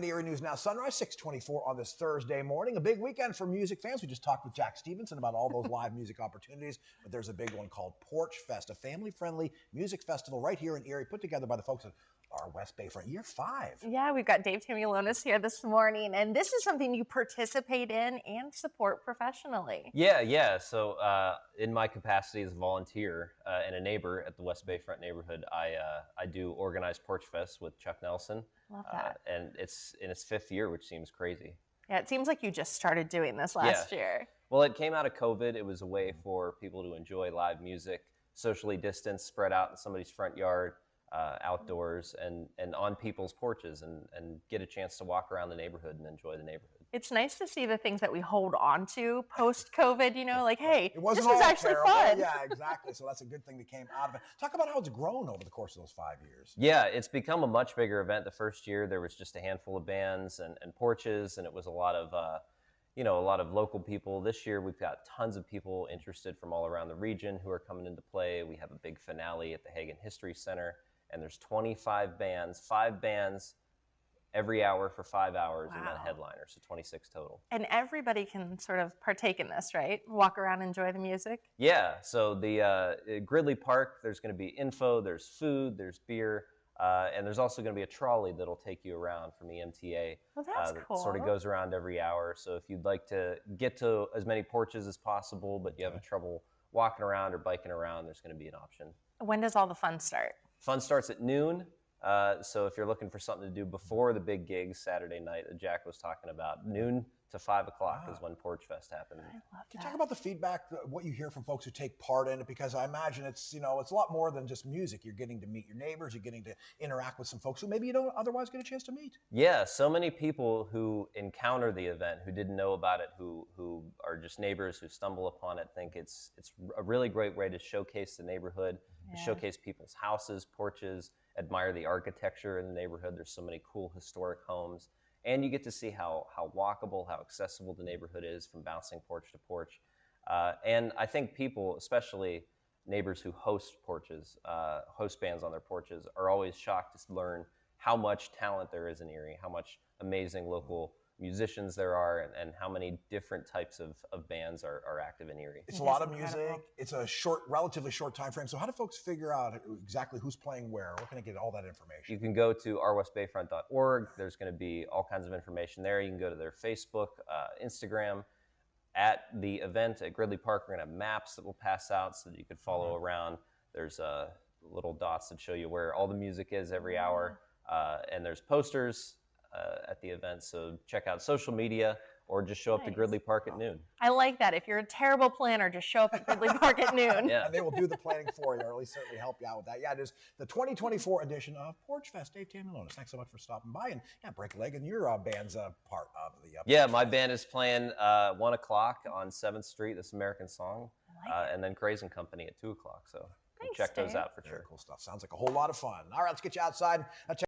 Erie News Now Sunrise, 6:24 on this Thursday morning. A big weekend for music fans. We just talked with Jack Stevenson about all those live music opportunities, but there's a big one called PorchFest, a family-friendly music festival right here in Erie, put together by the folks at our West Bay Front. Year 5. Yeah, we've got Dave Tamilonis here this morning, and this is something you participate in and support professionally. Yeah. So in my capacity as a volunteer and a neighbor at the West Bay Front neighborhood, I do organize PorchFest with Chuck Nelson. Love that. And it's in its 5th year, which seems crazy. Yeah, it seems like you just started doing this last year. Well, it came out of COVID. It was a way for people to enjoy live music, socially distanced, spread out in somebody's front yard, outdoors, and on people's porches, and get a chance to walk around the neighborhood and enjoy the neighborhood. It's nice to see the things that we hold on to post-COVID, you know, like, hey, It wasn't this was all actually terrible. fun. Yeah, exactly. So that's a good thing that came out of it. Talk about how it's grown over the course of those 5 years. Yeah, it's become a much bigger event. The first year there was just a handful of bands and porches, and it was a lot of a lot of local people. This year we've got tons of people interested from all around the region who are coming into play. We have a big finale at the Hagen History Center, and there's 25 bands, 5 bands every hour for 5 hours, and then a headliner, so 26 total. And everybody can sort of partake in this, right? Walk around, enjoy the music. Yeah, so the Gridley Park, there's going to be info, there's food, there's beer, and there's also going to be a trolley that'll take you around from the MTA. Well, that's that cool. sort of goes around every hour. So if you'd like to get to as many porches as possible, but you have trouble walking around or biking around, there's going to be an option. When does all the fun start? Fun starts at noon. So if you're looking for something to do before the big gigs Saturday night that Jack was talking about, noon to 5 o'clock is when PorchFest happens. I love that. Can you talk about the feedback, what you hear from folks who take part in it? Because I imagine it's a lot more than just music. You're getting to meet your neighbors. You're getting to interact with some folks who maybe you don't otherwise get a chance to meet. Yeah, so many people who encounter the event, who didn't know about it, who are just neighbors who stumble upon it, think it's a really great way to showcase the neighborhood, to showcase people's houses, porches, admire the architecture in the neighborhood. There's so many cool historic homes. And you get to see how walkable, how accessible the neighborhood is from bouncing porch to porch. And I think people, especially neighbors who host porches, host bands on their porches, are always shocked to learn how much talent there is in Erie, how much amazing local musicians there are, and how many different types of bands are active in Erie. It's a lot of music. It's a relatively short time frame. So how do folks figure out exactly who's playing where? Where can I get all that information? You can go to ourwestbayfront.org. There's going to be all kinds of information there. You can go to their Facebook, Instagram. At the event at Gridley Park, we're going to have maps that will pass out so that you could follow around. There's little dots that show you where all the music is every hour. And there's posters at the event, so check out social media or just show up to Gridley Park at noon. I like that. If you're a terrible planner, just show up at Gridley Park at noon. Yeah. And they will do the planning for you, or at least certainly help you out with that. Yeah, it is the 2024 edition of PorchFest. Dave Tamilonis, thanks so much for stopping by. And break a leg, and your band's part of the Yeah, my band is playing 1 o'clock on 7th Street, This American Song, and then Craze and Company at 2 o'clock. So check those out for sure. Very cool stuff. Sounds like a whole lot of fun. All right, let's get you outside.